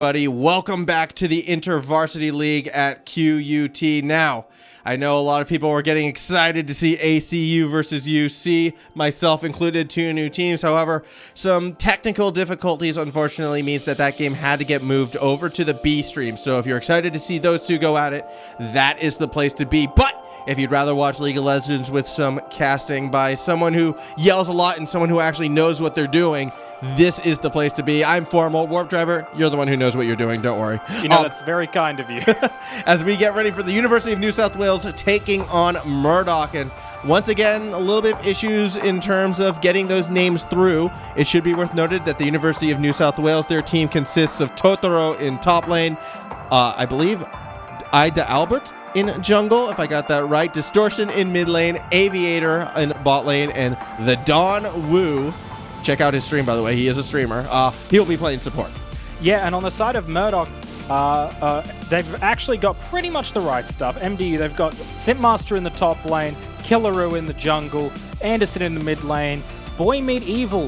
Buddy, welcome back to the Intervarsity League at QUT. Now, I know a lot of people were getting excited to see ACU versus UC, myself included, two new teams. However, some technical difficulties unfortunately means that game had to get moved over to the B stream. So if you're excited to see those two go at it, that is the place to be. But if you'd rather watch League of Legends with some casting by someone who yells a lot and someone who actually knows what they're doing, this is the place to be. I'm Formal Warp Driver. You're the one who knows what you're doing. Don't worry. You know, that's very kind of you. As we get ready for the University of New South Wales taking on Murdoch. And once again, a little bit of issues in terms of getting those names through. It should be worth noted that the University of New South Wales, their team consists of Totoro in top lane, I believe Ida Albert in jungle, if I got that right, Distortion in mid lane, Aviator in bot lane, and the Don Wu. Check out his stream, by the way. He is a streamer. He'll be playing support. Yeah, and on the side of Murdoch, they've actually got pretty much the right stuff. MDU, they've got Simpmaster in the top lane, Killaroo in the jungle, Anderson in the mid lane, Boy Meet Evil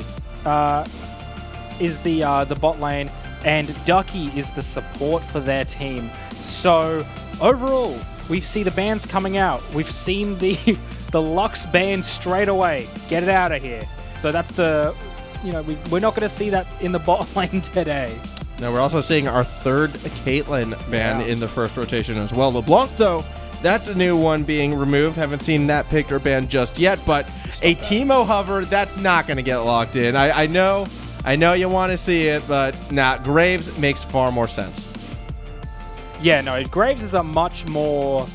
is the bot lane, and Ducky is the support for their team. So overall, we see the bans coming out. We've seen the Lux ban straight away. Get it out of here. So that's we're not going to see that in the bot lane today. Now we're also seeing our third Caitlyn ban in the first rotation as well. LeBlanc, though, that's a new one being removed. Haven't seen that picked or banned just yet, but a Teemo hover, that's not going to get locked in. I know you want to see it, but nah, Graves makes far more sense. Yeah, no, Graves is a much more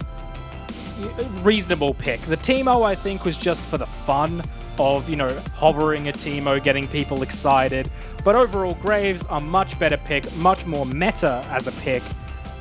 reasonable pick. The Teemo, I think, was just for the fun of, hovering a Teemo, getting people excited. But overall, Graves a much better pick, much more meta as a pick.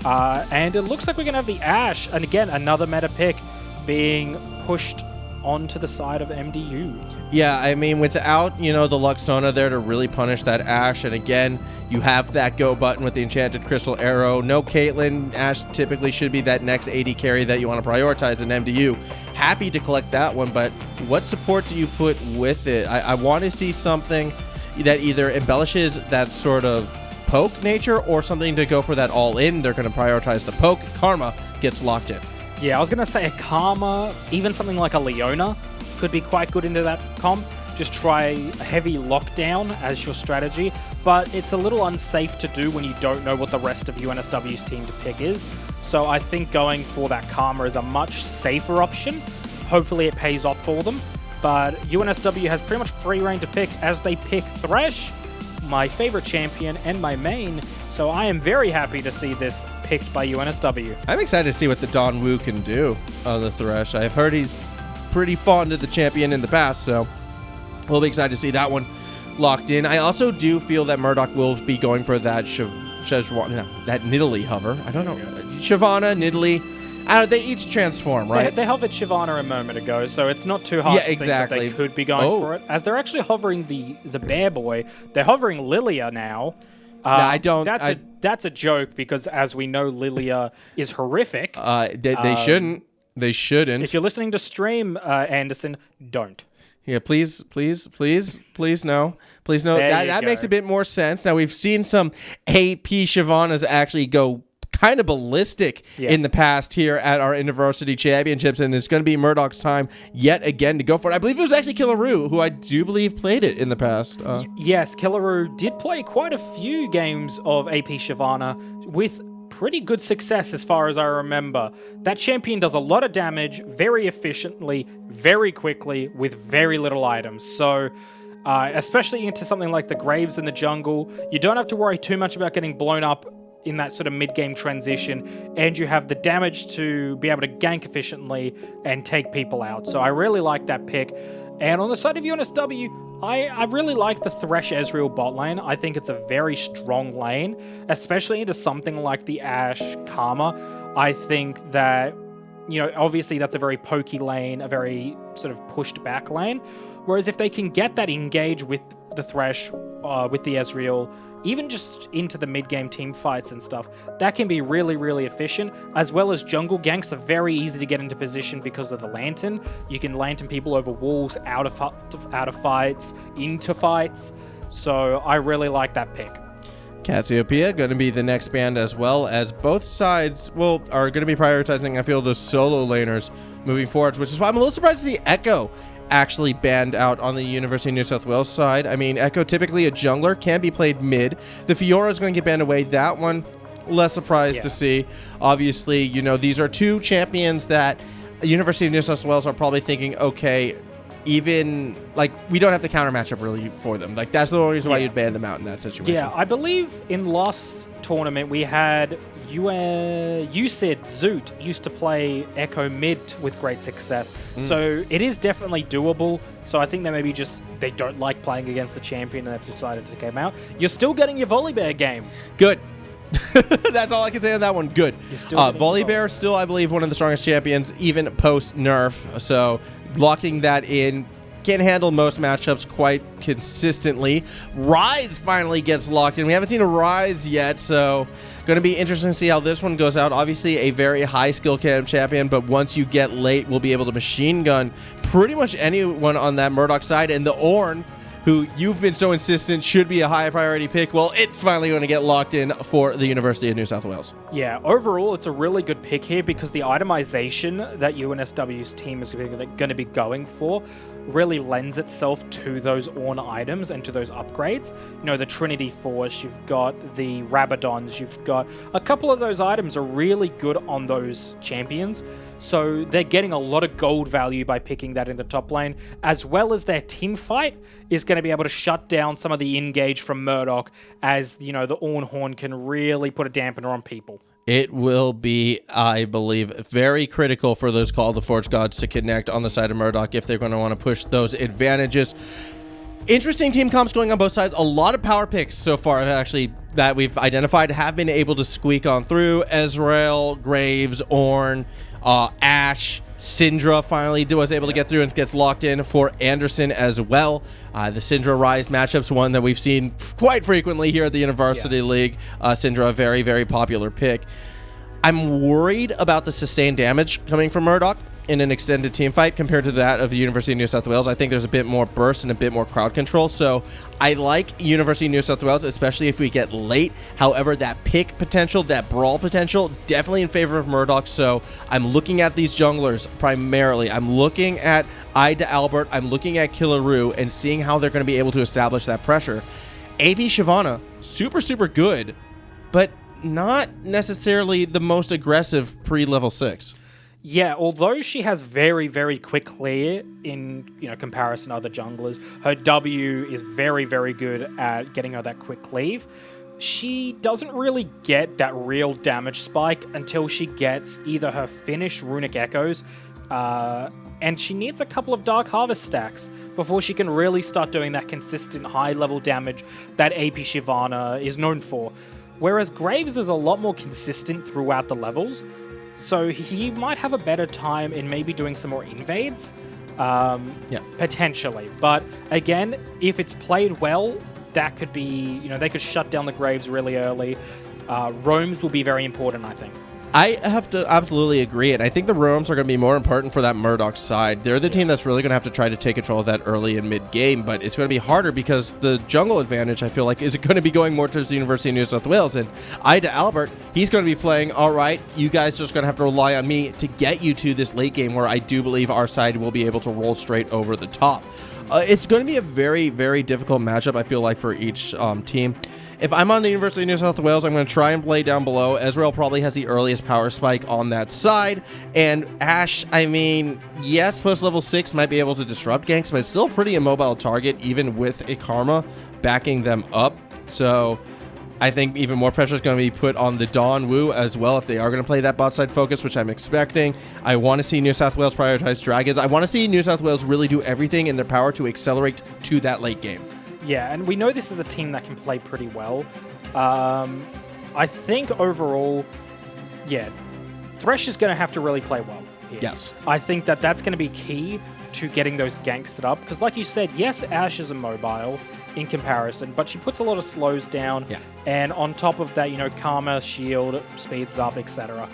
And it looks like we're going to have the Ashe, and again, another meta pick being pushed onto the side of MDU. Yeah, I mean, without, the Luxona there to really punish that Ashe, and again, you have that go button with the Enchanted Crystal Arrow. No Caitlyn. Ashe typically should be that next AD carry that you want to prioritize in MDU. Happy to collect that one, but what support do you put with it? I want to see something that either embellishes that sort of poke nature or something to go for that all-in. They're going to prioritize the poke. Karma gets locked in. Yeah, I was going to say a Karma, even something like a Leona could be quite good into that comp. Just try a heavy lockdown as your strategy, but it's a little unsafe to do when you don't know what the rest of UNSW's team to pick is. So I think going for that Karma is a much safer option. Hopefully it pays off for them, but UNSW has pretty much free reign to pick as they pick Thresh, my favorite champion and my main. So I am very happy to see this picked by UNSW. I'm excited to see what the Don Wu can do on the Thresh. I've heard he's pretty fond of the champion in the past, so we'll be excited to see that one locked in. I also do feel that Murdoch will be going for that that Nidalee hover. I don't know. Shyvana, Nidalee. They each transform, right? They hovered Shyvana a moment ago, so it's not too hard to think that they could be going for it. As they're actually hovering the Bear Boy, they're hovering Lilia now. I don't. That's a joke because, as we know, Lilia is horrific. They shouldn't. They shouldn't. If you're listening to stream, Anderson, don't. Yeah, please, no. Please, no. That makes a bit more sense. Now, we've seen some AP Shyvanas actually go kind of ballistic in the past here at our Intervarsity Championships, and it's going to be Murdoch's time yet again to go for it. I believe it was actually Killaroo, who I do believe played it in the past. Yes, Killaroo did play quite a few games of AP Shyvana with pretty good success as far as I remember. That champion does a lot of damage very efficiently, very quickly, with very little items. So, especially into something like the Graves in the jungle, you don't have to worry too much about getting blown up in that sort of mid-game transition, and you have the damage to be able to gank efficiently and take people out. So I really like that pick. And on the side of UNSW, I really like the Thresh Ezreal bot lane. I think it's a very strong lane, especially into something like the Ashe Karma. I think that, obviously that's a very pokey lane, a very sort of pushed back lane. Whereas if they can get that engage with the Thresh, with the Ezreal, even just into the mid-game team fights and stuff, that can be really, really efficient, as well as jungle ganks are very easy to get into position because of the Lantern. You can Lantern people over walls, out of fights, into fights. So I really like that pick. Cassiopeia going to be the next band, as well as both sides are going to be prioritizing, I feel, those solo laners moving forward, which is why I'm a little surprised to see Echo actually banned out on the University of New South Wales side. I mean, Echo, typically a jungler, can be played mid. The Fiora is going to get banned away. That one, less surprised to see. Obviously, you know, these are two champions that University of New South Wales are probably thinking, okay, even like we don't have the counter matchup really for them. Like that's the only reason why you'd ban them out in that situation. Yeah, I believe in last tournament we had you said Zoot used to play Echo mid with great success. So it is definitely doable. So I think that maybe just they don't like playing against the champion and they've decided to take him out. You're still getting your Volibear game. Good. That's all I can say on that one. Good. Volibear still, I believe, one of the strongest champions, even post nerf. So locking that in, can handle most matchups quite consistently. Rise finally gets locked in. We haven't seen a Rise yet, so going to be interesting to see how this one goes out. Obviously, a very high skill champion, but once you get late, we'll be able to machine gun pretty much anyone on that Murdoch side. And the Ornn, who you've been so insistent should be a high priority pick, well, it's finally going to get locked in for the University of New South Wales. Yeah, overall, it's a really good pick here because the itemization that UNSW's team is going to be going for really lends itself to those Ornn items and to those upgrades. You know, the Trinity Force, you've got the Rabadons, you've got a couple of those items are really good on those champions. So they're getting a lot of gold value by picking that in the top lane, as well as their team fight is going to be able to shut down some of the engage from Murdoch, as, you know, the Ornn Horn can really put a dampener on people. It will be, I believe, very critical for those Call of the Forge Gods to connect on the side of Murdoch if they're going to want to push those advantages. Interesting team comps going on both sides. A lot of power picks so far, actually, that we've identified have been able to squeak on through. Ezreal, Graves, Ornn, Ashe, Syndra finally was able to get through and gets locked in for Anderson as well. The Syndra Rise matchup's one that we've seen quite frequently here at the Intervarsity League. Syndra, a very, very popular pick. I'm worried about the sustained damage coming from Murdoch in an extended team fight compared to that of the University of New South Wales. I think there's a bit more burst and a bit more crowd control. So I like University of New South Wales, especially if we get late. However, that pick potential, that brawl potential, definitely in favor of Murdoch. So I'm looking at these junglers primarily. I'm looking at Ida Albert. I'm looking at Killaroo and seeing how they're going to be able to establish that pressure. AP Shyvana, super, super good, but not necessarily the most aggressive pre-level 6. Yeah, although she has very, very quick clear in, you know, comparison to other junglers, her W is very, very good at getting her that quick cleave. She doesn't really get that real damage spike until she gets either her finished Runic Echoes, and she needs a couple of Dark Harvest stacks before she can really start doing that consistent high-level damage that AP Shyvana is known for. Whereas Graves is a lot more consistent throughout the levels, so he might have a better time in maybe doing some more invades, potentially. But again, if it's played well, that could be, you know, they could shut down the Graves really early. Roams will be very important, I think. I have to absolutely agree, and I think the Roams are going to be more important for that Murdoch side. They're the team that's really going to have to try to take control of that early and mid-game, but it's going to be harder because the jungle advantage, I feel like, is going to be going more towards the University of New South Wales, and Ida Albert, he's going to be playing, all right, you guys just going to have to rely on me to get you to this late game where I do believe our side will be able to roll straight over the top. It's going to be a very, very difficult matchup, I feel like, for each team. If I'm on the University of New South Wales, I'm going to try and play down below. Ezreal probably has the earliest power spike on that side. And Ashe, I mean, yes, post level 6 might be able to disrupt ganks, but it's still a pretty immobile target, even with a Karma backing them up. So I think even more pressure is going to be put on the Dawn Wu as well if they are going to play that bot side focus, which I'm expecting. I want to see New South Wales prioritize Dragons. I want to see New South Wales really do everything in their power to accelerate to that late game. Yeah, and we know this is a team that can play pretty well. I think overall, yeah, Thresh is going to have to really play well here. Yes. I think that that's going to be key to getting those ganks set up. Because like you said, yes, Ashe is immobile in comparison, but she puts a lot of slows down. Yeah. And on top of that, you know, Karma, shield, speeds up, etc.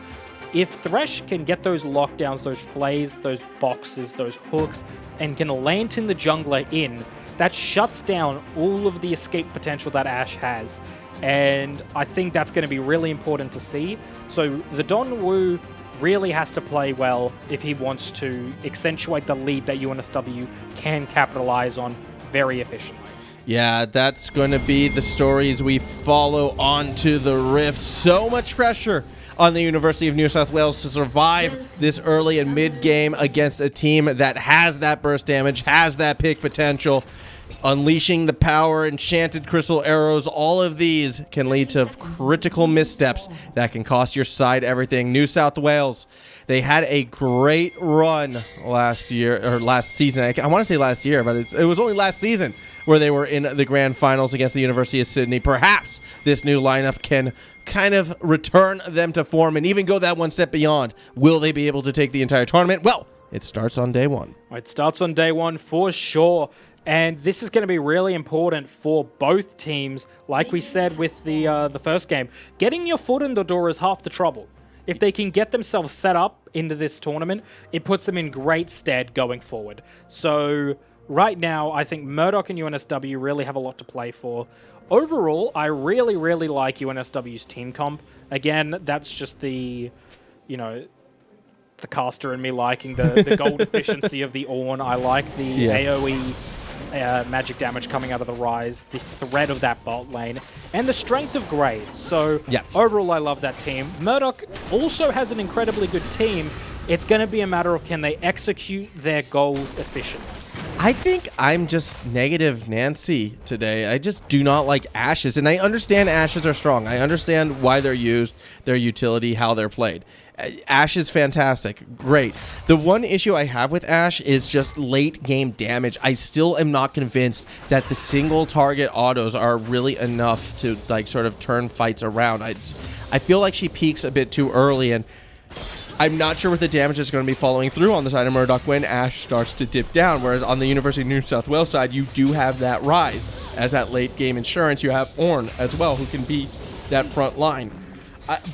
If Thresh can get those lockdowns, those flays, those boxes, those hooks, and can lantern the jungler in, that shuts down all of the escape potential that Ashe has. And I think that's going to be really important to see. So the Dongwoo really has to play well if he wants to accentuate the lead that UNSW can capitalize on very efficiently. Yeah, that's going to be the stories we follow onto the Rift. So much pressure on the University of New South Wales to survive this early and mid-game against a team that has that burst damage, has that pick potential. Unleashing the power, enchanted crystal arrows, all of these can lead to critical missteps that can cost your side everything. New South Wales, they had a great run last season. I want to say last year, but it was only last season where they were in the grand finals against the University of Sydney. Perhaps this new lineup can kind of return them to form and even go that one step beyond. Will they be able to take the entire tournament? Well, it starts on day one. It starts on day one for sure. And this is going to be really important for both teams. Like we said with the first game, getting your foot in the door is half the trouble. If they can get themselves set up into this tournament, it puts them in great stead going forward. So right now, I think Murdoch and UNSW really have a lot to play for. Overall, I really, really like UNSW's team comp. Again, that's just the caster in me liking the gold efficiency of the Ornn. I like the AoE magic damage coming out of the Rise, the threat of that bot lane, and the strength of Graves. So overall, I love that team. Murdoch also has an incredibly good team. It's going to be a matter of can they execute their goals efficiently. I think I'm just negative Nancy today. I just do not like Ashes, and I understand Ashes are strong. I understand why they're used, their utility, how they're played. Ashe is fantastic. Great. The one issue I have with Ashe is just late game damage. I still am not convinced that the single target autos are really enough to sort of turn fights around. I feel like she peaks a bit too early, and I'm not sure what the damage is going to be following through on the side of Murdoch when Ashe starts to dip down, whereas on the University of New South Wales side, you do have that Rise. As that late game insurance, you have Ornn as well, who can beat that front line.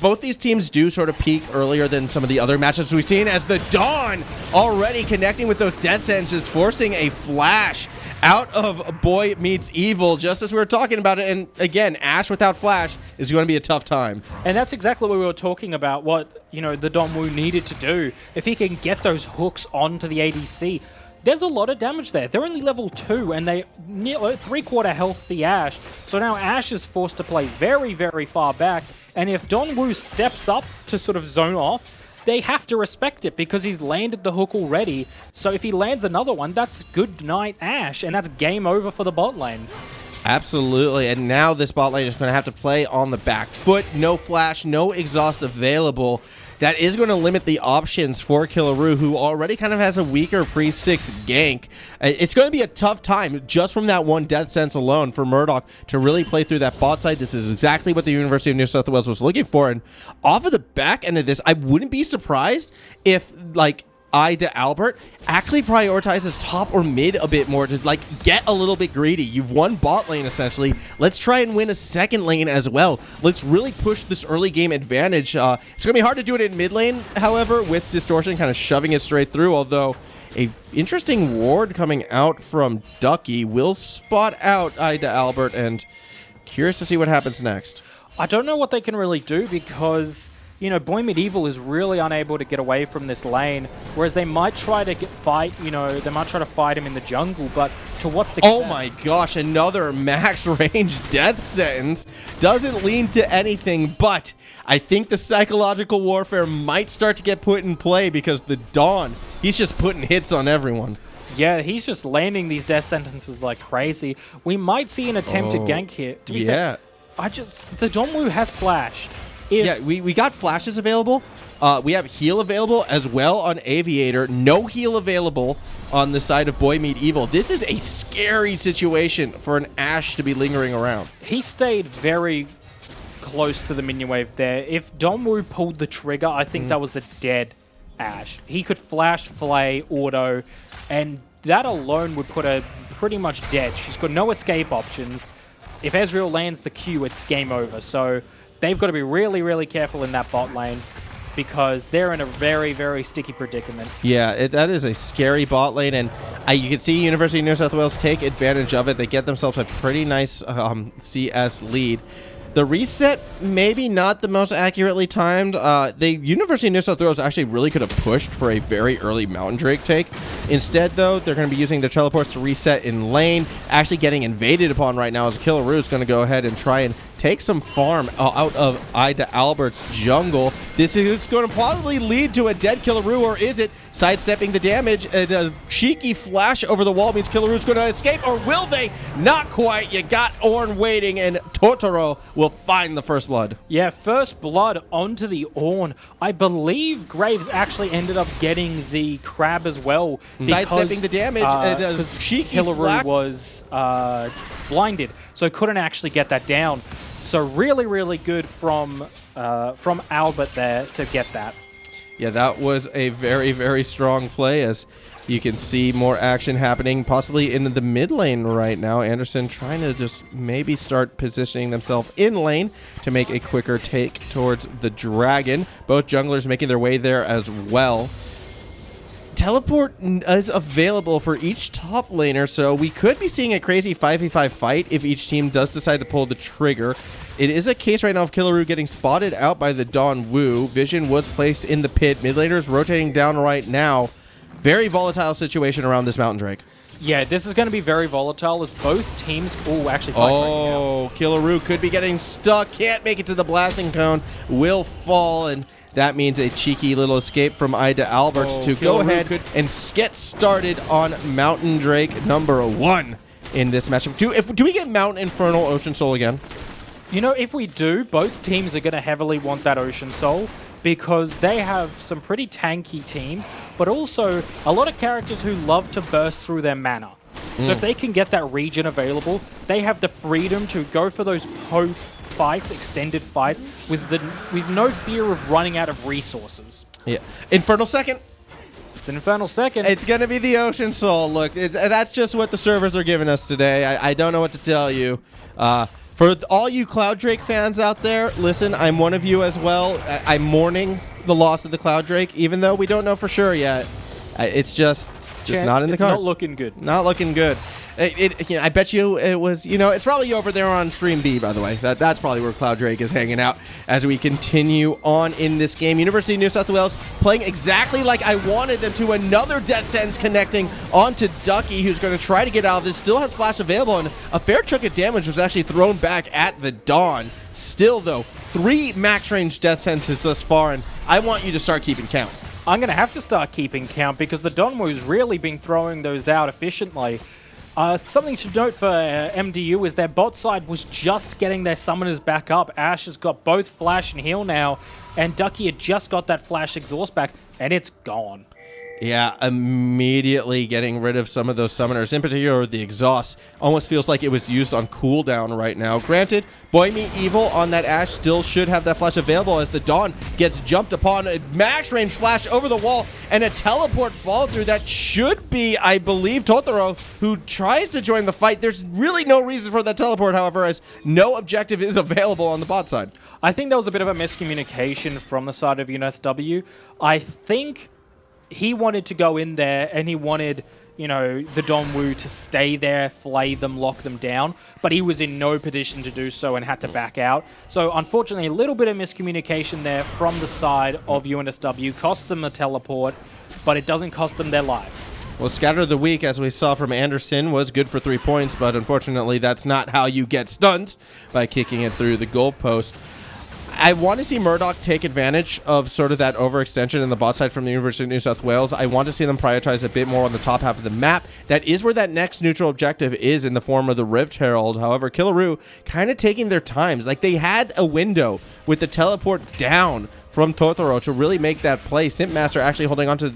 Both these teams do sort of peak earlier than some of the other matchups we've seen, as the Dawn already connecting with those death sentences, forcing a flash out of Boy Meets Evil, just as we were talking about it. And again, Ashe without flash is going to be a tough time. And that's exactly what we were talking about, what the Dongwoo needed to do. If he can get those hooks onto the ADC, there's a lot of damage there. They're only level 2, and they near 3/4 health the Ashe. So now Ashe is forced to play very, very far back. And if Dongwoo steps up to sort of zone off, they have to respect it because he's landed the hook already. So if he lands another one, that's good night Ashe, and that's game over for the bot lane. Absolutely, and now this bot lane is going to have to play on the back foot. No flash, no exhaust available. That is going to limit the options for Killaroo, who already kind of has a weaker pre-6 gank. It's going to be a tough time just from that one death sense alone for Murdoch to really play through that bot side. This is exactly what the University of New South Wales was looking for. And off of the back end of this, I wouldn't be surprised if, Ida Albert actually prioritizes top or mid a bit more to get a little bit greedy. You've won bot lane essentially. Let's try and win a second lane as well. Let's really push this early game advantage. It's gonna be hard to do it in mid lane, however, with Distortion kind of shoving it straight through, although a interesting ward coming out from Ducky will spot out Ida Albert, and curious to see what happens next. I don't know what they can really do because Boy Medieval is really unable to get away from this lane, whereas they might try to fight him in the jungle, but to what success? Oh my gosh, another max range death sentence. Doesn't lean to anything, but I think the psychological warfare might start to get put in play because the Dawn, he's just putting hits on everyone. Yeah, he's just landing these death sentences like crazy. We might see an attempted gank here. To be fair, the Dongwoo has flash. We got flashes available. We have heal available as well on Aviator. No heal available on the side of Boy Meet Evil. This is a scary situation for an Ashe to be lingering around. He stayed very close to the minion wave there. If Dongwoo pulled the trigger, I think that was a dead Ashe. He could flash, flay, auto, and that alone would put her pretty much dead. She's got no escape options. If Ezreal lands the Q, it's game over. So they've got to be really, really careful in that bot lane because they're in a very, very sticky predicament. Yeah, that is a scary bot lane, and you can see University of New South Wales take advantage of it. They get themselves a pretty nice CS lead. The reset, maybe not the most accurately timed. The University of New South Wales actually really could have pushed for a very early Mountain Drake take. Instead, though, they're going to be using their teleports to reset in lane. Actually getting invaded upon right now as Killaroo is going to go ahead and try and take some farm out of Ida Albert's jungle. This is going to probably lead to a dead Killaroo, or is it? Sidestepping the damage, and a cheeky flash over the wall means Killaroo's going to escape, or will they? Not quite. You got Ornn waiting, and Totoro will find the first blood. Yeah, first blood onto the Ornn. I believe Graves actually ended up getting the crab as well. Sidestepping the damage, because Killaroo was blinded, so couldn't actually get that down. So really, really good from Albert there to get that. Yeah, that was a very, very strong play, as you can see more action happening possibly in the mid lane right now. Anderson trying to just maybe start positioning themselves in lane to make a quicker take towards the dragon. Both junglers making their way there as well. Teleport is available for each top laner, so we could be seeing a crazy 5v5 fight if each team does decide to pull the trigger. It is a case right now of Killaroo getting spotted out by the Dawn Wu. Vision was placed in the pit. Mid laners rotating down right now. Very volatile situation around this Mountain Drake. Yeah, this is going to be very volatile as both teams... Oh, actually fighting right now. Killaroo could be getting stuck. Can't make it to the blasting cone. Will fall, and that means a cheeky little escape from Ida Albert to go ahead and get started on Mountain Drake number 1 in this matchup. Do we get Mountain Infernal Ocean Soul again? You know, if we do, both teams are going to heavily want that Ocean Soul because they have some pretty tanky teams, but also a lot of characters who love to burst through their mana. So if they can get that region available, they have the freedom to go for those poke fights, extended fights, with no fear of running out of resources. Yeah. Infernal second. It's an Infernal second. It's going to be the Ocean Soul. Look, that's just what the servers are giving us today. I don't know what to tell you. For all you Cloud Drake fans out there, listen, I'm one of you as well. I'm mourning the loss of the Cloud Drake, even though we don't know for sure yet. It's just not in the cards. It's not looking good. Not looking good. I bet you it was, it's probably over there on Stream B, by the way. That's probably where Cloud Drake is hanging out as we continue on in this game. University of New South Wales playing exactly like I wanted them to. Another Death Sentence connecting onto Ducky, who's going to try to get out of this. Still has Flash available, and a fair chunk of damage was actually thrown back at the Dawn. Still, though, 3 max range Death Sentences thus far, and I want you to start keeping count. I'm going to have to start keeping count because the Donwu's really been throwing those out efficiently. Something to note for MDU is their bot side was just getting their summoners back up. Ash has got both Flash and Heal now, and Ducky had just got that Flash exhaust back, and it's gone. Yeah, immediately getting rid of some of those summoners. In particular, the exhaust almost feels like it was used on cooldown right now. Granted, Boy Meet Evil on that Ashe still should have that flash available as the Dawn gets jumped upon. A max range flash over the wall and a teleport fall through. That should be, I believe, Totoro, who tries to join the fight. There's really no reason for that teleport, however, as no objective is available on the bot side. I think there was a bit of a miscommunication from the side of UNSW. I think he wanted to go in there and he wanted, the Donwu to stay there, flay them, lock them down, but he was in no position to do so and had to back out. So unfortunately, a little bit of miscommunication there from the side of UNSW. Cost them a teleport, but it doesn't cost them their lives. Well, Scatter of the Week, as we saw from Anderson, was good for 3 points, but unfortunately that's not how you get stunned, by kicking it through the goalpost. I want to see Murdoch take advantage of sort of that overextension in the bot side from the University of New South Wales. I want to see them prioritize a bit more on the top half of the map. That is where that next neutral objective is in the form of the Rift Herald. However, Killaroo kind of taking their times. Like, they had a window with the teleport down from Totoro to really make that play. Simpmaster actually holding on to,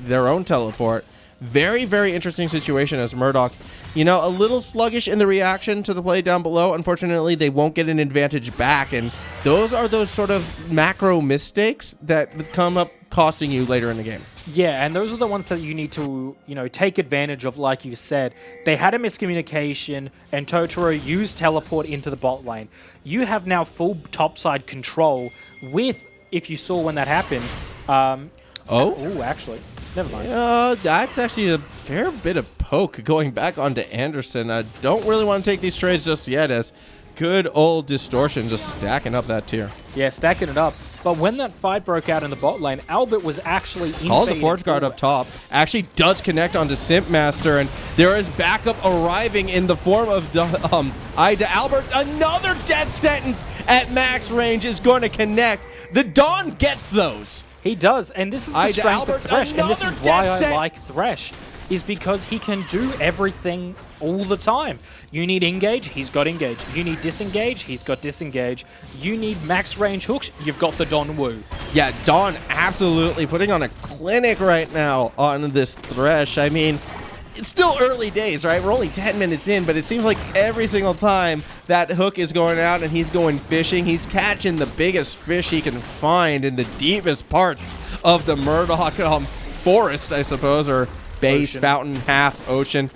their own teleport. Very, very interesting situation as Murdoch, a little sluggish in the reaction to the play down below. Unfortunately, they won't get an advantage back, and those are those sort of macro mistakes that come up costing you later in the game. Yeah, and those are the ones that you need to, take advantage of, like you said. They had a miscommunication, and Totoro used teleport into the bot lane. You have now full topside control with, if you saw when that happened. Actually, never mind. That's actually a fair bit of poke going back onto Anderson. I don't really want to take these trades just yet, as Good old Distortion just stacking up that tier. Yeah, stacking it up. But when that fight broke out in the bot lane, Albert was actually in. All the Forge Guard up top actually does connect onto Simp Master, and there is backup arriving in the form of the Ida Albert. Another death sentence at max range is going to connect. The Dawn gets those. He does, and this is the strength Albert, of Thresh, and this is another why dead I set. like Thresh, is because he can do everything all the time. You need engage, he's got engage. You need disengage, he's got disengage. You need max range hooks, you've got the Don Wu. Yeah, Dawn absolutely putting on a clinic right now on this Thresh. I mean, it's still early days, right? We're only 10 minutes in, but it seems like every single time that hook is going out and he's going fishing, he's catching the biggest fish he can find in the deepest parts of the Murdoch forest, I suppose, or base, Ocean. fountain, half, ocean.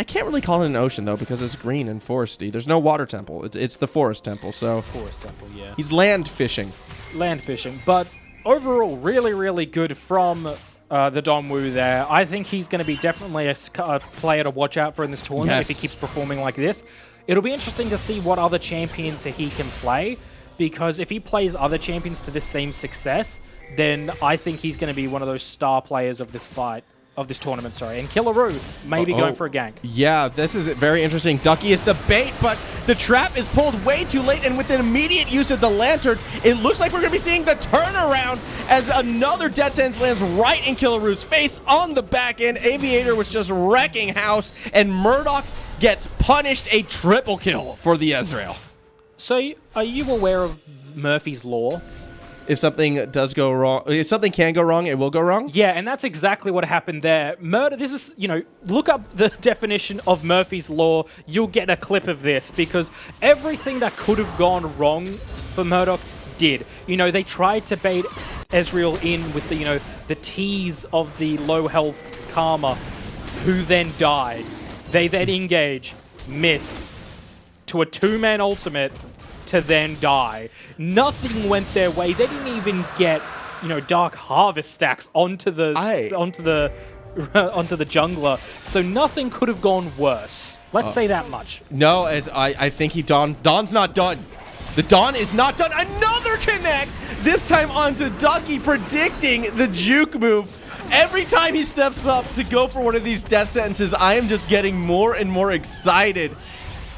I can't really call it an ocean, though, because it's green and foresty. There's no water temple. It's the forest temple, so Forest Temple, yeah. he's land fishing. Land fishing, but overall, really, really good from the Don Wu there. I think he's going to be definitely a player to watch out for in this tournament if he keeps performing like this. It'll be interesting to see what other champions he can play, because if he plays other champions to this same success, then I think he's going to be one of those star players of this fight. Of this tournament, sorry. And Killaroo maybe going for a gank. Yeah, this is very interesting. Ducky is the bait, but the trap is pulled way too late, and with an immediate use of the lantern, it looks like we're going to be seeing the turnaround as another Death Sentence lands right in Killaroo's face on the back end. Aviator was just wrecking house, and Murdoch gets punished. A triple kill for the Ezreal. So, are you aware of Murphy's Law? If something does go wrong, if something can go wrong, it will go wrong. Yeah, and that's exactly what happened there. This is, look up the definition of Murphy's Law. You'll get a clip of this, because everything that could have gone wrong for Murdoch did. They tried to bait Ezreal in with the tease of the low health Karma, who then died. They then engage, miss, to a two-man ultimate, to then die. Nothing went their way. They didn't even get, Dark Harvest stacks onto the jungler. So nothing could have gone worse. Let's say that much. No, as I think Dawn's not done. The Dawn is not done. Another connect, this time onto Ducky, predicting the juke move. Every time he steps up to go for one of these death sentences, I am just getting more and more excited.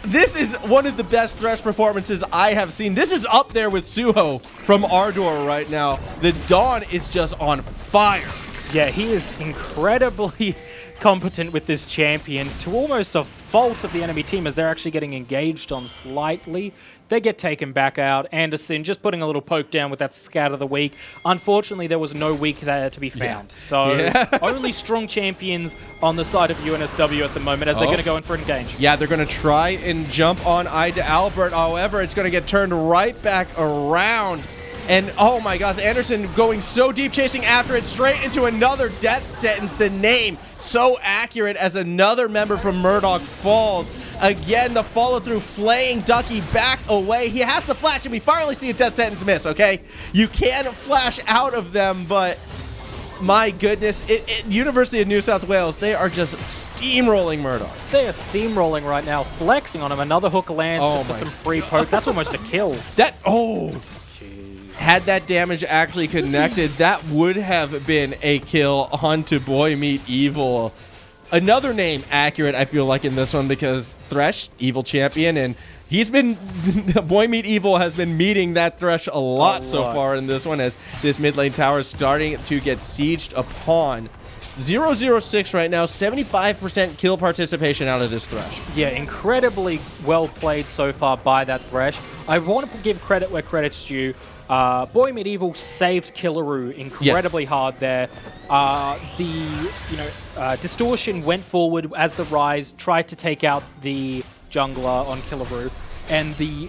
This is one of the best Thresh performances I have seen. This is up there with Suho from Ardor right now. The Dawn is just on fire. Yeah, he is incredibly competent with this champion, to almost a fault of the enemy team, as they're actually getting engaged on slightly. They get taken back out. Anderson just putting a little poke down with that scat of the week. Unfortunately, there was no weak there to be found. So only strong champions on the side of UNSW at the moment, as they're going to go in for engage. Yeah, they're going to try and jump on Ida Albert. However, it's going to get turned right back around. And oh my gosh, Anderson going so deep, chasing after it straight into another death sentence. The name so accurate as another member from Murdoch falls. Again, the follow-through, flaying Ducky back away. He has to flash, and we finally see a death sentence miss, okay? You can flash out of them, but my goodness, University of New South Wales, they are just steamrolling Murdoch. They are steamrolling right now, flexing on him. Another hook lands just for some free poke. That's almost a kill. Had that damage actually connected, that would have been a kill onto Boy Meet Evil. Another name accurate, I feel like, in this one, because Thresh, evil champion, and he's been, Boy Meet Evil has been meeting that Thresh a lot so far in this one, as this mid lane tower is starting to get sieged upon. 0-0-6 right now, 75% kill participation out of this Thresh. Yeah, incredibly well played so far by that Thresh. I want to give credit where credit's due. Boy Medieval saved Killaroo incredibly hard there. Distortion went forward as the Rise tried to take out the jungler on Killaroo, and the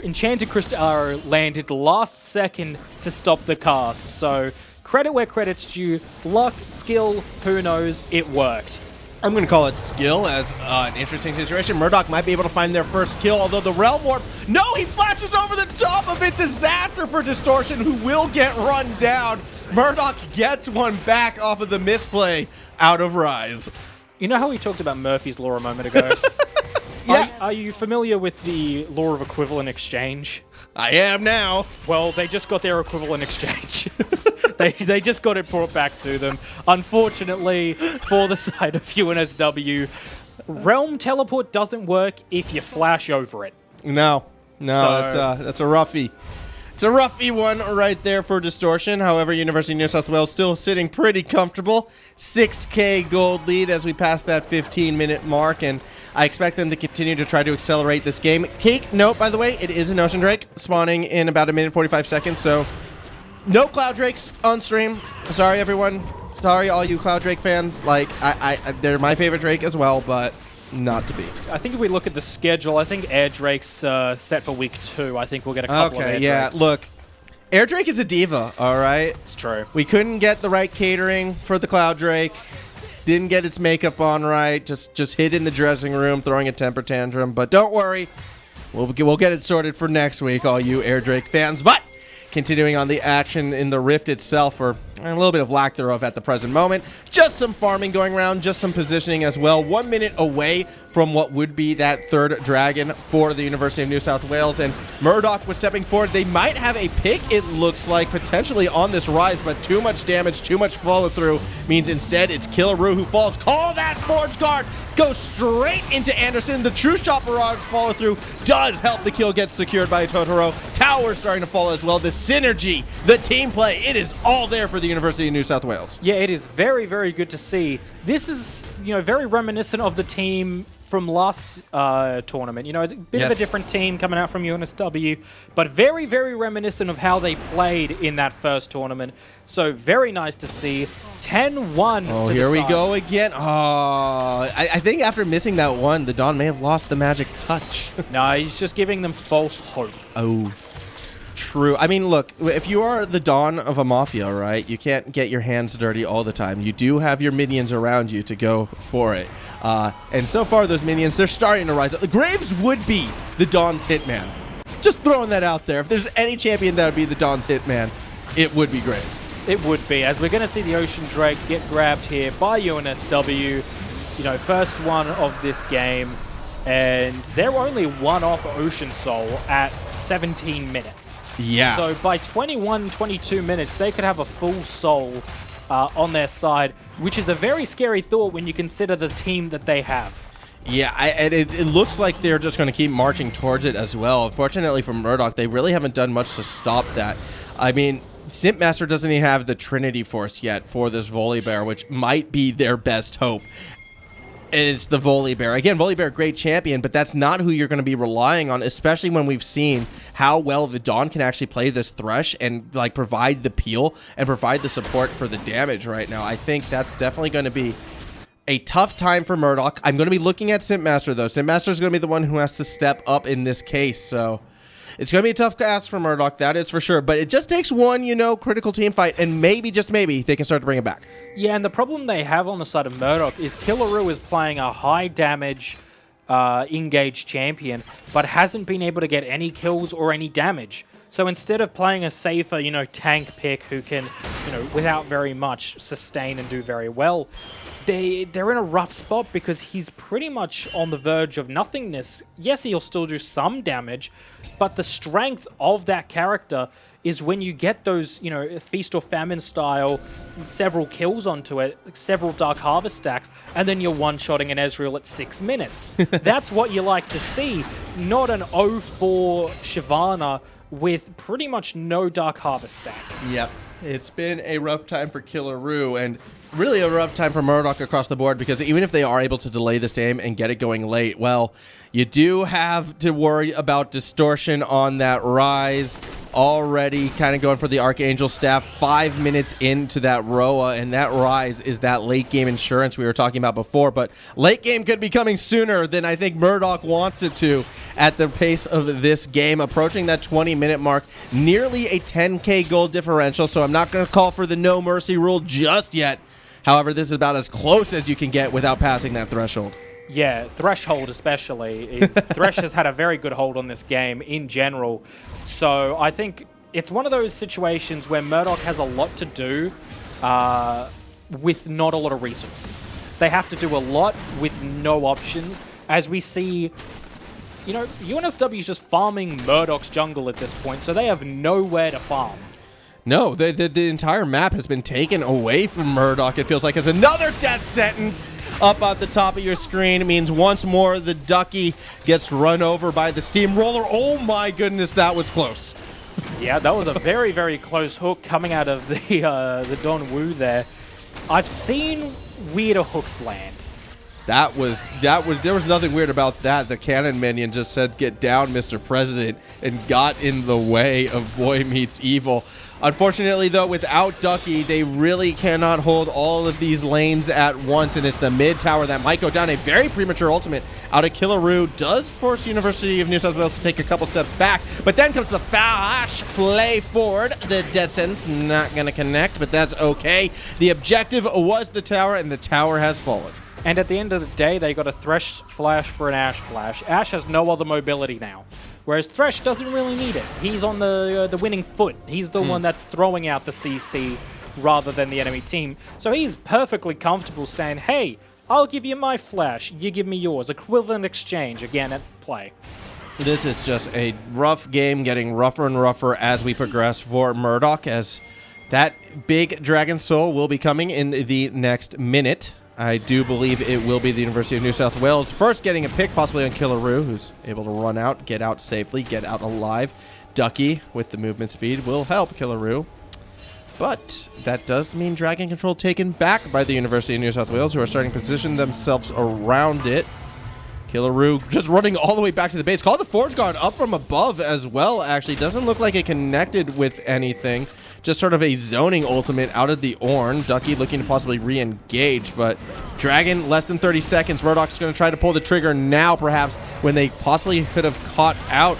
Enchanted Crystal Arrow landed last second to stop the cast. So credit where credit's due. Luck, skill, who knows, it worked. I'm going to call it skill, as an interesting situation. Murdoch might be able to find their first kill, although the Realm Warp, no, he flashes over the top of it. Disaster for Distortion, who will get run down. Murdoch gets one back off of the misplay out of Rise. You know how we talked about Murphy's Law a moment ago? Yeah. Are you familiar with the law of equivalent exchange? I am now. Well, they just got their equivalent exchange. They just got it brought back to them. Unfortunately, for the side of UNSW, Realm Teleport doesn't work if you flash over it. No, So- that's a roughie. It's a roughy one right there for Distortion. However, University of New South Wales still sitting pretty comfortable. 6K gold lead as we pass that 15-minute mark, and I expect them to continue to try to accelerate this game. Take note, by the way, it is an Ocean Drake spawning in about 1 minute 45 seconds, so no Cloud Drakes on stream. Sorry, everyone. Sorry, all you Cloud Drake fans. Like, they're my favorite Drake as well, but not to be. I think if we look at the schedule, I think Air Drake's set for week 2. I think we'll get a couple of Air Drakes. Look, Air Drake is a diva, all right? It's true. We couldn't get the right catering for the Cloud Drake. Didn't get its makeup on right. Just hid in the dressing room, throwing a temper tantrum. But don't worry, we'll get it sorted for next week, all you Air Drake fans. But continuing on the action in the Rift itself, or a little bit of lack thereof at the present moment. Just some farming going around, just some positioning as well. 1 minute away from what would be that third dragon for the University of New South Wales. And Murdoch was stepping forward. They might have a pick, it looks like, potentially on this rise, but too much damage, too much follow through means instead it's Killaroo who falls. Call that Forge Guard! Goes straight into Anderson. The True Shot Barrage follow through does help the kill get secured by Totoro. Tower starting to fall as well. The synergy, the team play, it is all there for the University of New South Wales. Yeah, it is very, very good to see. This is, very reminiscent of the team from last tournament. It's a bit of a different team coming out from UNSW, but very, very reminiscent of how they played in that first tournament. So very nice to see. 10-1. Oh, here we go again. Oh, I think after missing that one, the Dawn may have lost the magic touch. No, he's just giving them false hope. Oh, true. I mean, look, if you are the Dawn of a Mafia, right, you can't get your hands dirty all the time. You do have your minions around you to go for it. And so far, those minions, they're starting to rise up. The Graves would be the Dawn's hitman. Just throwing that out there. If there's any champion that would be the Dawn's hitman, it would be Graves. It would be, as we're going to see the Ocean Drake get grabbed here by UNSW. First one of this game. And they're only one off Ocean Soul at 17 minutes. Yeah. So by 21, 22 minutes, they could have a full soul on their side, which is a very scary thought when you consider the team that they have. Yeah, and it looks like they're just going to keep marching towards it as well. Unfortunately for Murdoch, they really haven't done much to stop that. I mean, Simpmaster doesn't even have the Trinity Force yet for this Volibear, which might be their best hope. And it's the Volibear. Again, Volibear, great champion, but that's not who you're going to be relying on, especially when we've seen how well the Dawn can actually play this Thresh and provide the peel and provide the support for the damage right now. I think that's definitely going to be a tough time for Murdoch. I'm going to be looking at Simpmaster, though. Simpmaster is going to be the one who has to step up in this case, so it's going to be a tough task for Murdoch, that is for sure. But it just takes one, critical team fight, and maybe, just maybe, they can start to bring it back. Yeah, and the problem they have on the side of Murdoch is Killaroo is playing a high damage engaged champion, but hasn't been able to get any kills or any damage. So instead of playing a safer, tank pick who can, without very much sustain and do very well, they're in a rough spot because he's pretty much on the verge of nothingness. Yes, he'll still do some damage, but the strength of that character is when you get those, Feast or Famine style, several kills onto it, several Dark Harvest stacks, and then you're one-shotting an Ezreal at 6 minutes. That's what you like to see, not an 0-4 Shyvana with pretty much no Dark Harvest stacks. Yep. It's been a rough time for Killaroo, and really a rough time for Murdoch across the board, because even if they are able to delay this game and get it going late, well, you do have to worry about Distortion on that rise. Already kind of going for the Archangel staff 5 minutes into that Roa, and that rise is that late game insurance we were talking about before, but late game could be coming sooner than I think Murdoch wants it to at the pace of this game, approaching that 20-minute mark, nearly a 10k gold differential, so I'm not going to call for the no mercy rule just yet. However, this is about as close as you can get without passing that threshold. Yeah, Threshold especially. Thresh has had a very good hold on this game in general. So I think it's one of those situations where Murdoch has a lot to do with not a lot of resources. They have to do a lot with no options. as we see, you know, UNSW is just farming Murdoch's jungle at this point, so they have nowhere to farm. No, the entire map has been taken away from Murdoch. It feels like it's another death sentence up at the top of your screen. It means once more the Ducky gets run over by the Steamroller. Oh my goodness, that was close. Yeah, that was a very, very close hook coming out of the Don Wu there. I've seen weirder hooks land. There was nothing weird about that. The cannon minion just said, "Get down, Mr. President," and got in the way of Boy Meets Evil. Unfortunately, though, without Ducky, they really cannot hold all of these lanes at once, and it's the mid tower that might go down. A very premature ultimate out of Killaroo does force University of New South Wales to take a couple steps back, but then comes the flash play forward. The dead sentence not going to connect, but that's okay. The objective was the tower, and the tower has fallen. And at the end of the day, they got a Thresh flash for an Ashe flash. Ashe has no other mobility now, whereas Thresh doesn't really need it. He's on the winning foot. He's the one that's throwing out the CC rather than the enemy team. So he's perfectly comfortable saying, hey, I'll give you my flash, you give me yours. Equivalent exchange, again, at play. This is just a rough game, getting rougher and rougher as we progress for Murdoch, as that big Dragon Soul will be coming in the next minute. I do believe it will be the University of New South Wales first getting a pick, possibly on Killaroo, who's able to run out, get out safely, get out alive. Ducky, with the movement speed, will help Killaroo. But that does mean Dragon Control taken back by the University of New South Wales, who are starting to position themselves around it. Killaroo just running all the way back to the base. Call the Forge Guard up from above as well, actually. Doesn't look like it connected with anything. Just sort of a zoning ultimate out of the Ornn. Ducky looking to possibly re-engage, but Dragon, less than 30 seconds. Murdoch's going to try to pull the trigger now, perhaps, when they possibly could have caught out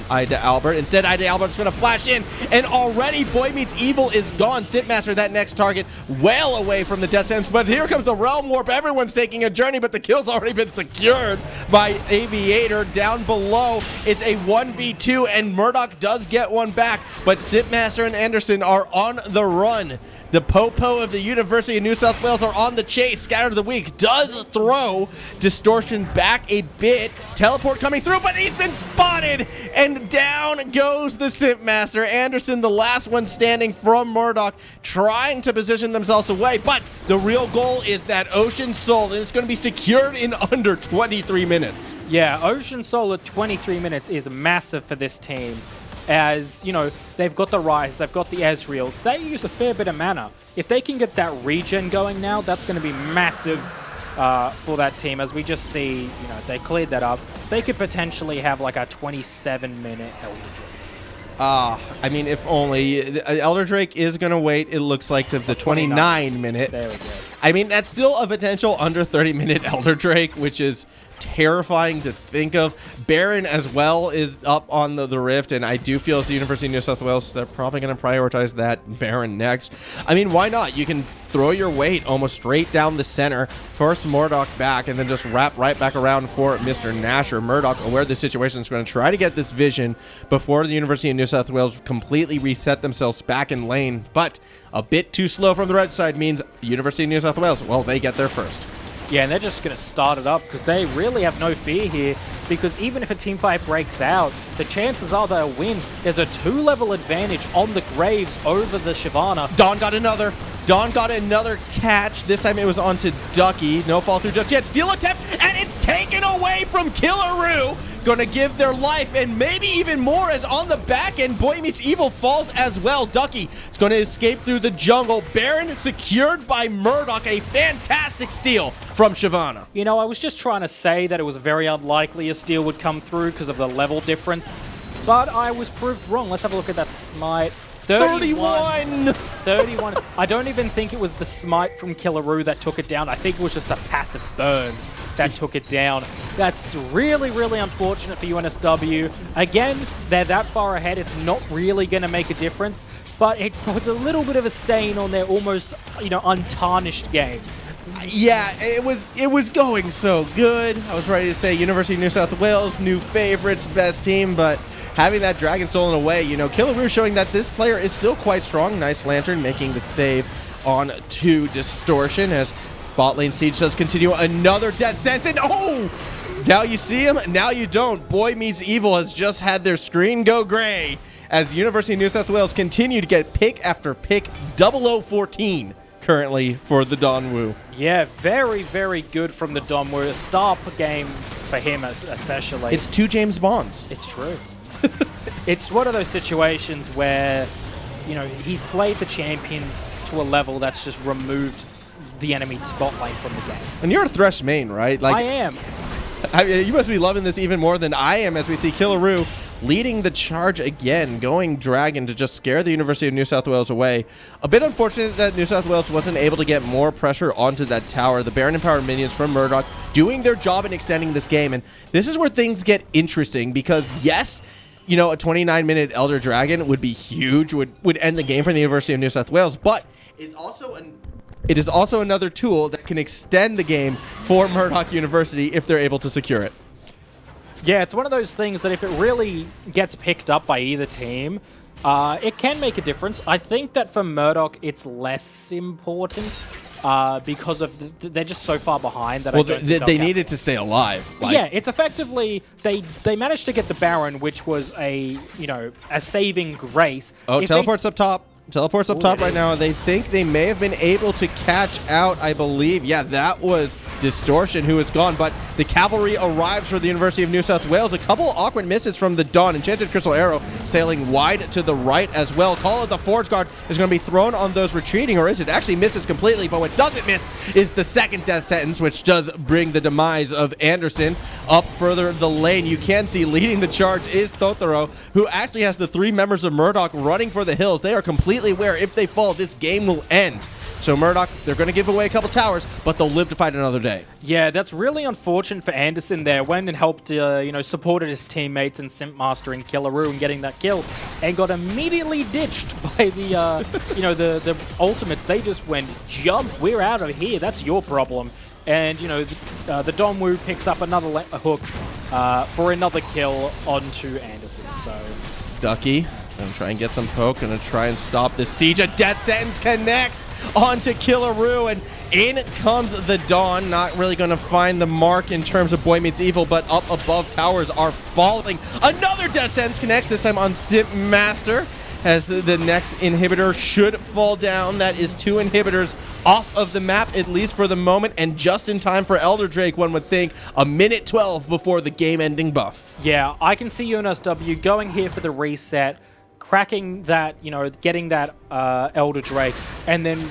Ida Albert. Instead, Ida Albert's going to flash in, and already Boy Meets Evil is gone. Sitmaster, that next target, well away from the death sentence, but here comes the Realm Warp. Everyone's taking a journey, but the kill's already been secured by Aviator. Down below, it's a 1v2, and Murdoch does get one back, but Sitmaster and Anderson are on the run. The Popo of the University of New South Wales are on the chase. Scatter of the Week does throw Distortion back a bit. Teleport coming through, but he's been spotted. And down goes the Simpmaster. Anderson, the last one standing from Murdoch, trying to position themselves away. But the real goal is that Ocean Soul, and it's going to be secured in under 23 minutes. Yeah, Ocean Soul at 23 minutes is massive for this team. As, you know, they've got the Rise, they've got the Ezreal. They use a fair bit of mana. If they can get that regen going now, that's going to be massive for that team. As we just see, you know, they cleared that up. They could potentially have like a 27-minute Elder Drake. I mean, if only. Elder Drake is going to wait, it looks like, to the 29-minute. There we go. I mean, that's still a potential under 30-minute Elder Drake, which is terrifying to think of. Baron as well is up on the Rift, and I do feel as the University of New South Wales, they're probably going to prioritize that Baron next. I mean, why not? You can throw your weight almost straight down the center, force Murdoch back, and then just wrap right back around for Mr. Nasher. Murdoch, aware of the situation, is going to try to get this vision before the University of New South Wales completely reset themselves back in lane, but a bit too slow from the red side means University of New South Wales, well, they get there first. Yeah, and they're just going to start it up because they really have no fear here, because even if a teamfight breaks out, the chances are they'll win. There's a 2-level advantage on the Graves over the Shyvana. Dawn got another catch. This time it was onto Ducky. No fall through just yet. Steal attempt, and it's taken away from Killaroo. Gonna give their life, and maybe even more, as on the back end, Boy Meets Evil falls as well. Ducky is gonna escape through the jungle. Baron secured by Murdoch. A fantastic steal from Shyvana. You know, I was just trying to say that it was very unlikely a steal would come through because of the level difference, but I was proved wrong. Let's have a look at that smite. 31. I don't even think it was the smite from Killaroo that took it down. I think it was just a passive burn that took it down. That's really, really unfortunate for UNSW. Again, they're that far ahead, it's not really going to make a difference, but it puts a little bit of a stain on their almost, you know, untarnished game. Yeah, it was going so good. I was ready to say University of New South Wales, new favorites, best team, but having that Dragon Soul in a way, you know, Killaroo showing that this player is still quite strong. Nice Lantern making the save on to Distortion as bot lane siege does continue. Another death sense, and oh, Now you see him, now you don't. Boy Meets Evil has just had their screen go gray as University of New South Wales continue to get pick after pick. 0014 currently for the Donwu. Yeah, very, very good from the Donwu. A star game for him especially. It's 2 James Bonds. It's true. It's one of those situations where, you know, he's played the champion to a level that's just removed the enemy spotlight from the game. And you're a Thresh main, right? Like, I am. You must be loving this even more than I am as we see Killaroo leading the charge again, going Dragon to just scare the University of New South Wales away. A bit unfortunate that New South Wales wasn't able to get more pressure onto that tower. The Baron Empowered minions from Murdoch doing their job in extending this game. And this is where things get interesting because, yes, you know, a 29-minute Elder Dragon would be huge, would end the game for the University of New South Wales, but it is also another tool that can extend the game for Murdoch University if they're able to secure it. Yeah, it's one of those things that if it really gets picked up by either team, it can make a difference. I think that for Murdoch, it's less important because of they're just so far behind that they needed to stay alive. Like, yeah, it's effectively they managed to get the Baron, which was a saving grace. Oh, teleports up top. Teleports up top right now. They think they may have been able to catch out, I believe. Yeah, that was Distortion who is gone, but the cavalry arrives for the University of New South Wales. A couple awkward misses from the Dawn. Enchanted Crystal Arrow sailing wide to the right as well. Call of the Forge Guard is going to be thrown on those retreating, or is it? Actually misses completely, but what doesn't miss is the second death sentence, which does bring the demise of Anderson up further the lane. You can see leading the charge is Totoro, who actually has the 3 members of Murdoch running for the hills. They are completely aware if they fall, this game will end. So Murdoch, they're going to give away a couple towers, but they'll live to fight another day. Yeah, that's really unfortunate for Anderson there. Went and helped, supported his teammates and Simp Master and Killaroo and getting that kill, and got immediately ditched by the, the ultimates. They just went, jump, we're out of here, that's your problem. And, the Donwu picks up another hook for another kill onto Anderson, so... Ducky, gonna try and get some poke, gonna try and stop this siege. A death sentence connects onto Killaroo, and in comes the Dawn. Not really gonna find the mark in terms of Boy Meets Evil, but up above towers are falling. Another death sentence connects, this time on Simp Master, as the next inhibitor should fall down. That is 2 inhibitors off of the map, at least for the moment, and just in time for Elder Drake, one would think. A minute 12 before the game-ending buff. Yeah, I can see UNSW going here for the reset, cracking that, getting that Elder Drake, and then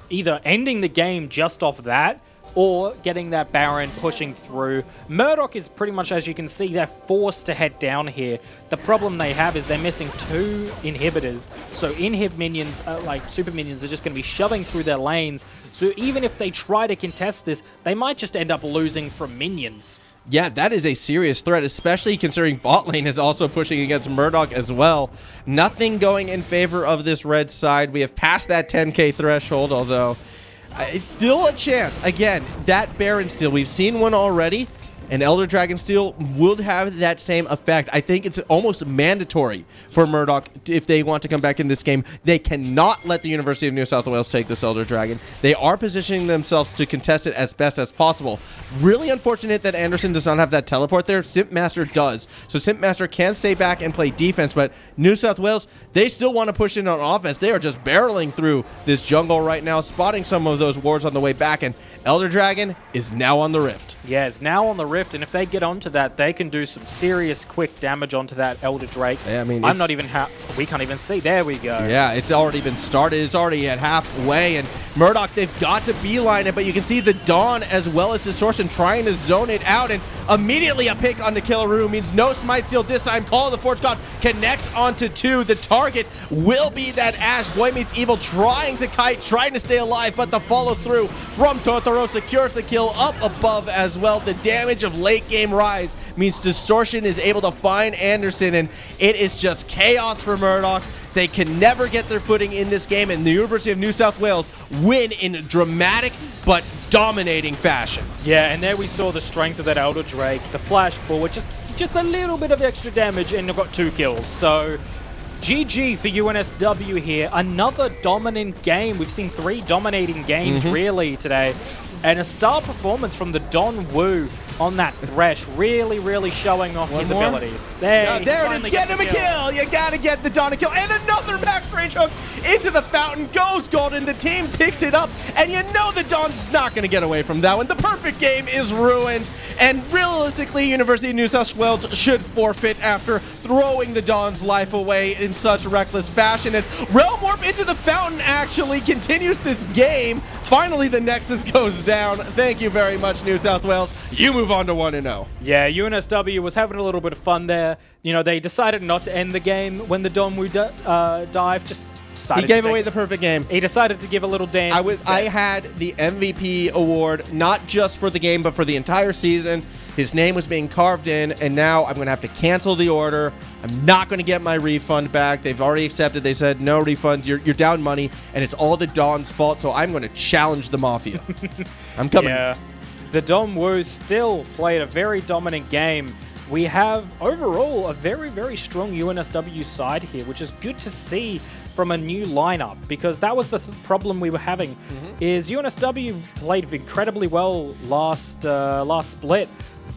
either ending the game just off that, or getting that Baron pushing through. Murdoch is pretty much, as you can see, they're forced to head down here. The problem they have is they're missing 2 inhibitors. So inhib minions, like super minions, are just going to be shoving through their lanes. So even if they try to contest this, they might just end up losing from minions. Yeah, that is a serious threat, especially considering bot lane is also pushing against Murdoch as well. Nothing going in favor of this red side. We have passed that 10k threshold, although... it's still a chance. Again, that Baron Steel, we've seen one already, and Elder Dragon Steel would have that same effect. I think it's almost mandatory for Murdoch if they want to come back in this game. They cannot let the University of New South Wales take this Elder Dragon. They are positioning themselves to contest it as best as possible. Really unfortunate that Anderson does not have that teleport there. Simp Master does. So Simp Master can stay back and play defense, but New South Wales, they still want to push in on offense. They are just barreling through this jungle right now, spotting some of those wards on the way back, and Elder Dragon is now on the Rift. Yeah, it's now on the Rift, and if they get onto that, they can do some serious quick damage onto that Elder Drake. Yeah, I mean, I'm not even we can't even see. There we go. Yeah, it's already been started. It's already at halfway, and Murdoch, they've got to beeline it, but you can see the Dawn as well as Distortion trying to zone it out, and immediately a pick onto Killaroo means no Smite Seal this time. Call of the Forge God connects onto 2. The target will be that Ash. Boy Meets Evil trying to kite, trying to stay alive, but the follow through from Totoro secures the kill up above as well. The damage of late game rise means Distortion is able to find Anderson, and it is just chaos for Murdoch. They can never get their footing in this game, and the University of New South Wales win in dramatic but dominating fashion. Yeah, and there we saw the strength of that Elder Drake. The flash forward, just a little bit of extra damage, and they've got 2 kills. So GG for UNSW here. Another dominant game. We've seen 3 dominating games really today. And a star performance from the Don Wu on that Thresh, really showing off his abilities. There it is, get him a kill. You gotta get the Dawn a kill. And another max range hook into the fountain, goes golden. The team picks it up, and you know the Dawn's not gonna get away from that one. The perfect game is ruined, and realistically, University of New South Wales should forfeit after throwing the Dawn's life away in such reckless fashion as Realm Warp into the fountain actually continues this game. Finally, the Nexus goes down. Thank you very much, New South Wales. You move on to 1-0. Yeah, UNSW was having a little bit of fun there. You know, they decided not to end the game when the Donwu dive. Just decided he gave away the perfect game. He decided to give a little dance. I had the MVP award, not just for the game, but for the entire season. His name was being carved in, and now I'm going to have to cancel the order. I'm not going to get my refund back. They've already accepted. They said, no refund. You're down money, and it's all the Dawn's fault, so I'm going to challenge the Mafia. I'm coming. Yeah. The Donwu still played a very dominant game. We have, overall, a very strong UNSW side here, which is good to see from a new lineup, because that was the problem we were having, is UNSW played incredibly well last split,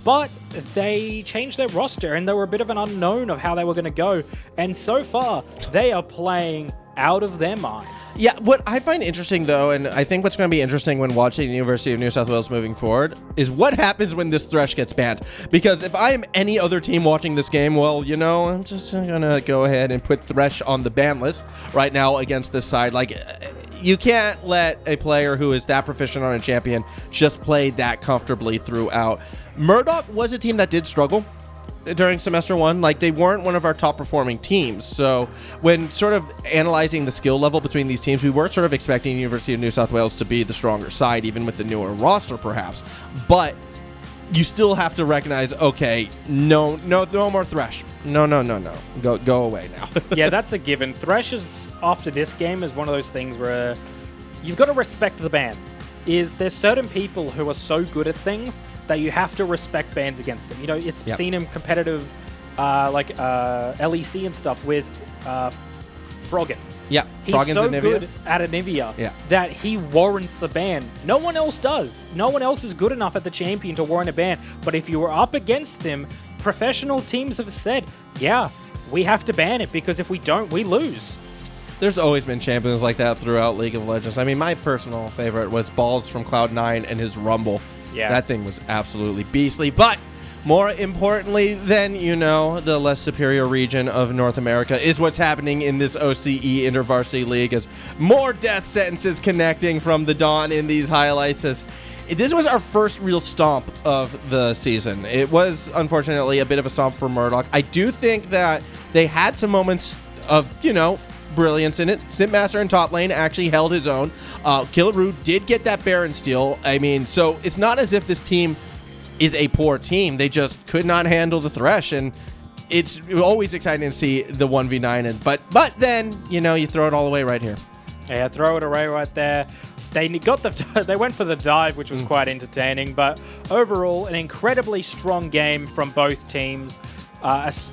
but they changed their roster and they were a bit of an unknown of how they were going to go. And so far, they are playing out of their minds. Yeah, what I find interesting, though, and I think what's going to be interesting when watching the University of New South Wales moving forward, is what happens when this Thresh gets banned. Because if I am any other team watching this game, well, you know, I'm just going to go ahead and put Thresh on the ban list right now against this side. Like, you can't let a player who is that proficient on a champion just play that comfortably throughout. Murdoch was a team that did struggle during semester one. Like, they weren't one of our top performing teams. So when sort of analyzing the skill level between these teams, we were sort of expecting University of New South Wales to be the stronger side, even with the newer roster perhaps. But you still have to recognize, okay, no more Thresh. No. Go away now. Yeah, that's a given. Thresh is, after this game, is one of those things where you've got to respect the ban. There's certain people who are so good at things that you have to respect bans against them. You know, it's seen him competitive, like LEC and stuff with Froggen. Yeah, he's so good at Anivia that he warrants a ban. No one else does. No one else is good enough at the champion to warrant a ban. But if you were up against him, professional teams have said, yeah, we have to ban it, because if we don't, we lose. There's always been champions like that throughout League of Legends. I mean, my personal favorite was Balls from Cloud9 and his Rumble. Yeah. That thing was absolutely beastly. But more importantly than, you know, the less superior region of North America is what's happening in this OCE Intervarsity League, as more death sentences connecting from the Dawn in these highlights. As this was our first real stomp of the season. It was, unfortunately, a bit of a stomp for Murdoch. I do think that they had some moments of, you know, brilliance in it. Simpmaster in top lane actually held his own. Killaroo did get that Baron steal. I mean, so it's not as if this team is a poor team. They just could not handle the Thresh, and it's always exciting to see the 1v9. But then, you know, you throw it all away right here. Yeah, throw it away right there. They went for the dive, which was quite entertaining, but overall, an incredibly strong game from both teams. Especially